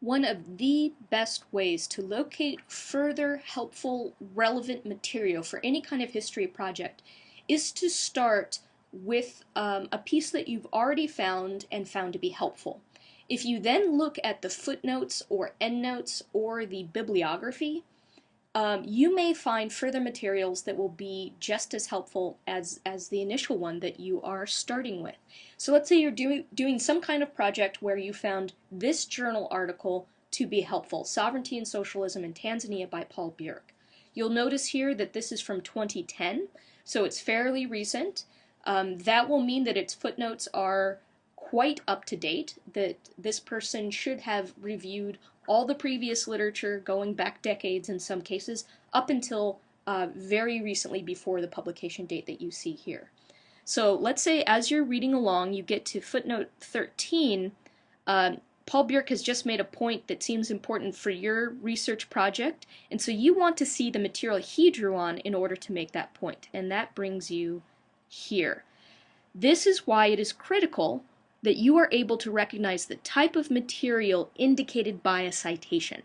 One of the best ways to locate further helpful, relevant material for any kind of history project is to start with a piece that you've already found and found to be helpful. If you then look at the footnotes or endnotes or the bibliography, you may find further materials that will be just as helpful as the initial one that you are starting with. So let's say you're doing some kind of project where you found this journal article to be helpful, Sovereignty and Socialism in Tanzania by Paul Bjork. You'll notice here that this is from 2010, so it's fairly recent. That will mean that its footnotes are quite up to date, that this person should have reviewed all the previous literature going back decades in some cases, up until very recently before the publication date that you see here. So let's say as you're reading along, you get to footnote 13. Paul Bjork has just made a point that seems important for your research project, and so you want to see the material he drew on in order to make that point, and that brings you here. This is why it is critical that you are able to recognize the type of material indicated by a citation,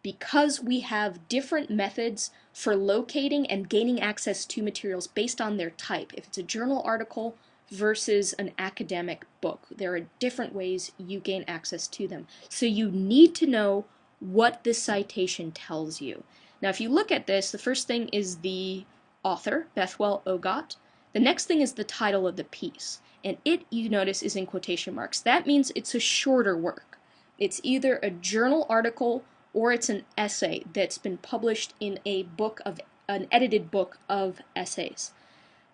because we have different methods for locating and gaining access to materials based on their type. If it's a journal article versus an academic book, there are different ways you gain access to them. So you need to know what this citation tells you. Now if you look at this, the first thing is the author, Bethwell Ogot. The next thing is the title of the piece. And it, you notice, is in quotation marks. That means it's a shorter work. It's either a journal article or it's an essay that's been published in an edited book of essays.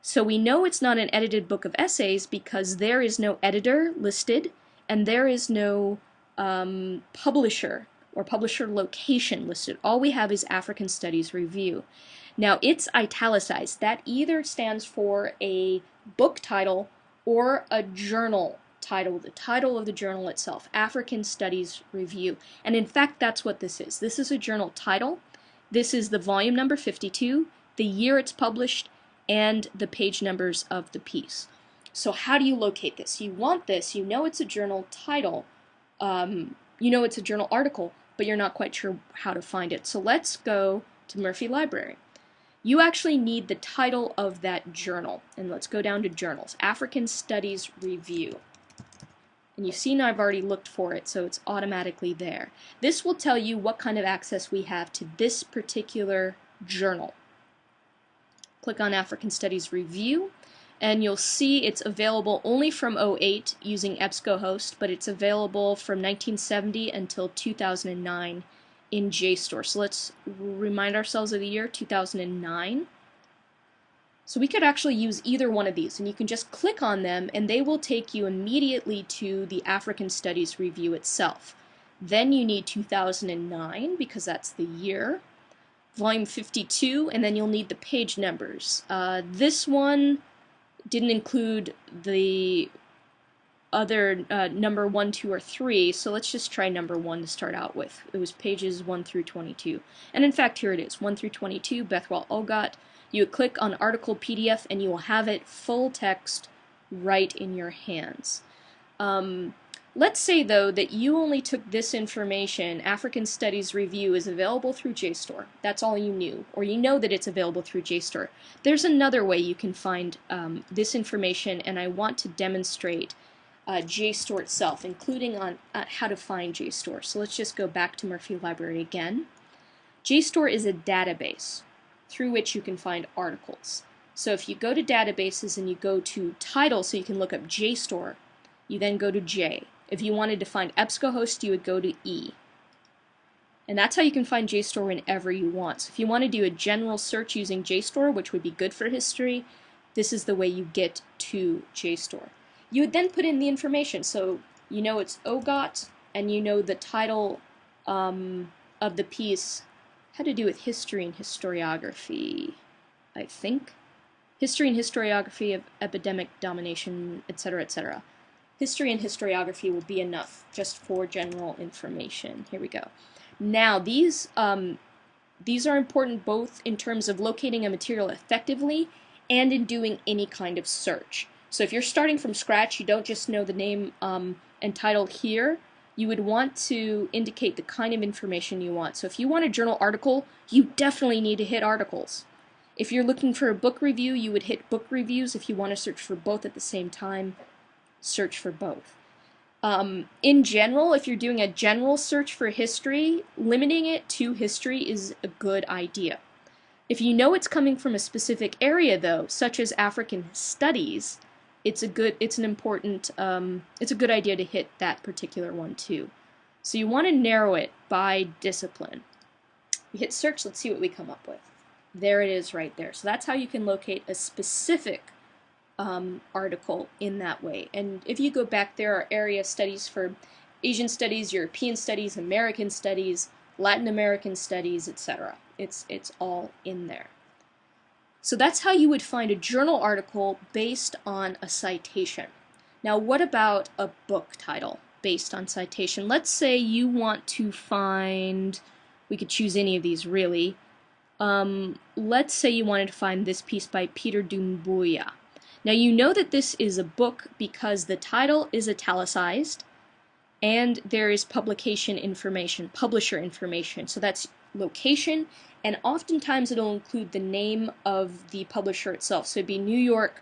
So we know it's not an edited book of essays because there is no editor listed and there is no publisher or publisher location listed. All we have is African Studies Review. Now it's italicized. That either stands for a book title or a journal title, the title of the journal itself, African Studies Review. And in fact, that's what this is. This is a journal title. This is the volume number 52, the year it's published, and the page numbers of the piece. So how do you locate this? You want this, you know it's a journal title, you know it's a journal article, but you're not quite sure how to find it. So let's go to Murphy Library. You actually need the title of that journal. And let's go down to journals. African Studies Review. And you see now I've already looked for it, so it's automatically there. This will tell you what kind of access we have to this particular journal. Click on African Studies Review, and you'll see it's available only from '08 using EBSCOhost, but it's available from 1970 until 2009. In JSTOR. So let's remind ourselves of the year 2009. So we could actually use either one of these, and you can just click on them and they will take you immediately to the African Studies Review itself. Then you need 2009 because that's the year, volume 52, and then you'll need the page numbers. This one didn't include the other number 1, 2, or 3, so let's just try number 1 to start out with. It was pages 1 through 22. And in fact, here it is, 1 through 22, Bethwell Ogot. You would click on Article PDF and you will have it full text right in your hands. Let's say, though, that you only took this information. African Studies Review is available through JSTOR. That's all you knew, or you know that it's available through JSTOR. There's another way you can find this information, and I want to demonstrate JSTOR itself, including on how to find JSTOR. So let's just go back to Murphy Library again. JSTOR is a database through which you can find articles. So if you go to databases and you go to title, so you can look up JSTOR, you then go to J. If you wanted to find EBSCOhost, you would go to E. And that's how you can find JSTOR whenever you want. So if you want to do a general search using JSTOR, which would be good for history, this is the way you get to JSTOR. You would then put in the information, so you know it's Ogot, and you know the title of the piece had to do with history and historiography, I think. History and historiography of epidemic domination, etc., etc. History and historiography will be enough just for general information. Here we go. Now, these are important both in terms of locating a material effectively and in doing any kind of search. So if you're starting from scratch, you don't just know the name and title here, you would want to indicate the kind of information you want. So if you want a journal article, you definitely need to hit articles. If you're looking for a book review, you would hit book reviews. If you want to search for both at the same time, search for both. In general, if you're doing a general search for history, limiting it to history is a good idea. If you know it's coming from a specific area, though, such as African studies, it's a good idea to hit that particular one too. So you want to narrow it by discipline. We hit search, let's see what we come up with. There it is right there. So that's how you can locate a specific article in that way. And if you go back, there are area studies for Asian studies, European studies, American studies, Latin American studies, etc. It's all in there. So that's how you would find a journal article based on a citation. Now, what about a book title based on citation? Let's say you want to find, we could choose any of these really. Let's say you wanted to find this piece by Peter Doumbouya. Now you know that this is a book because the title is italicized and there is publication information, publisher information. So that's location, and oftentimes it'll include the name of the publisher itself. So it'd be New York,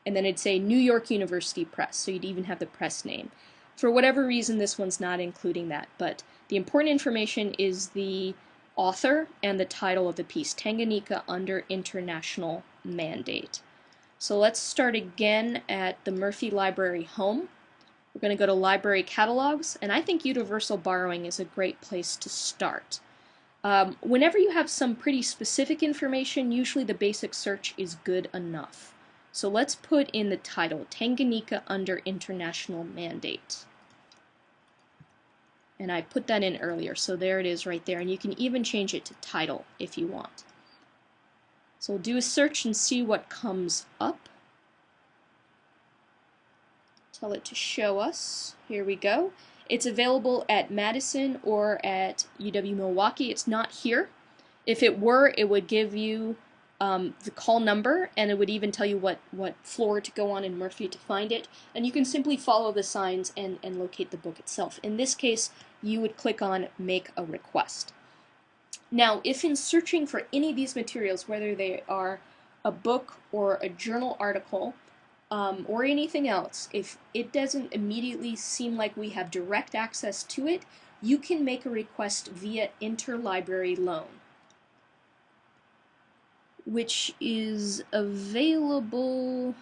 and then it'd say New York University Press, so you'd even have the press name. For whatever reason, this one's not including that, but the important information is the author and the title of the piece, Tanganyika under International Mandate. So let's start again at the Murphy Library home. We're going to go to Library Catalogs, and I think Universal Borrowing is a great place to start. Whenever you have some pretty specific information, usually the basic search is good enough. So let's put in the title, Tanganyika under International Mandate. And I put that in earlier, so there it is right there. And you can even change it to title if you want. So we'll do a search and see what comes up. Tell it to show us. Here we go. It's available at Madison or at UW-Milwaukee. It's not here. If it were, it would give you the call number, and it would even tell you what floor to go on in Murphy to find it. And you can simply follow the signs and locate the book itself. In this case, you would click on Make a Request. Now, if in searching for any of these materials, whether they are a book or a journal article, or anything else, if it doesn't immediately seem like we have direct access to it, you can make a request via interlibrary loan, which is available.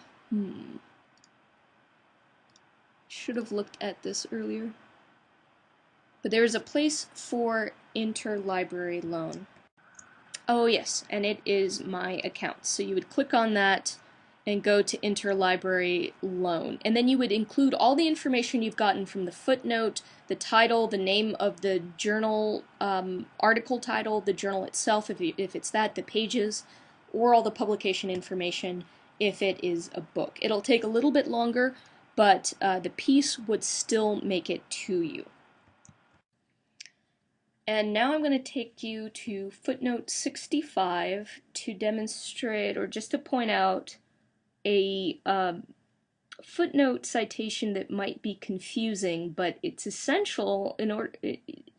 Should have looked at this earlier. But there is a place for interlibrary loan. Oh yes, and it is my account. So you would click on that and go to interlibrary loan. And then you would include all the information you've gotten from the footnote, the title, the name of the journal, article title, the journal itself, if it's that, the pages, or all the publication information if it is a book. It'll take a little bit longer, but the piece would still make it to you. And now I'm going to take you to footnote 65 to demonstrate, or just to point out, a footnote citation that might be confusing, but it's essential in order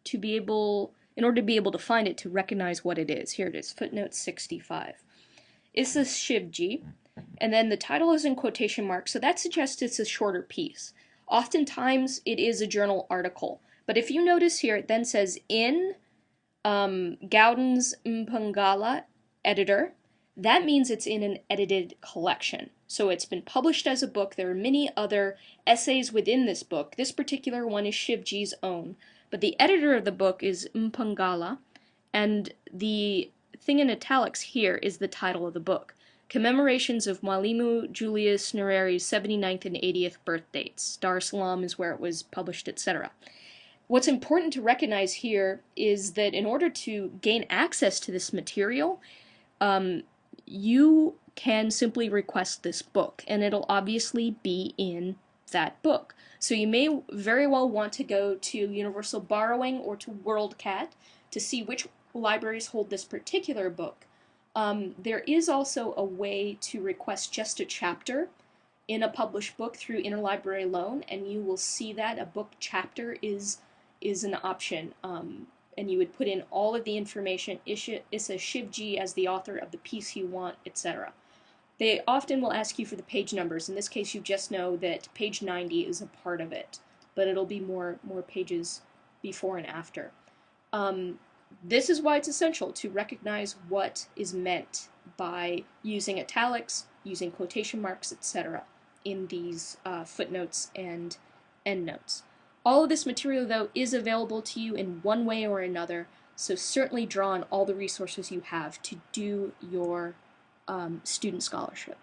to be able to find it, to recognize what it is. Here it is, footnote 65. It's a Shivji, and then the title is in quotation marks, so that suggests it's a shorter piece. Oftentimes it is a journal article, but if you notice here, it then says in Gowden's Mpangala editor. That means it's in an edited collection. So it's been published as a book. There are many other essays within this book. This particular one is Shivji's own. But the editor of the book is Mpangala, and the thing in italics here is the title of the book. Commemorations of Mwalimu Julius Nyerere's 79th and 80th birth dates. Dar es Salaam is where it was published, etc. What's important to recognize here is that in order to gain access to this material, you can simply request this book, and it'll obviously be in that book. So you may very well want to go to Universal Borrowing or to WorldCat to see which libraries hold this particular book. There is also a way to request just a chapter in a published book through interlibrary loan, and you will see that a book chapter is is an option, and you would put in all of the information, Issa Shivji as the author of the piece you want, etc. They often will ask you for the page numbers. In this case, you just know that page 90 is a part of it, but it'll be more pages before and after. This is why it's essential to recognize what is meant by using italics, using quotation marks, etc. in these footnotes and endnotes. All of this material, though, is available to you in one way or another, so certainly draw on all the resources you have to do your student scholarship.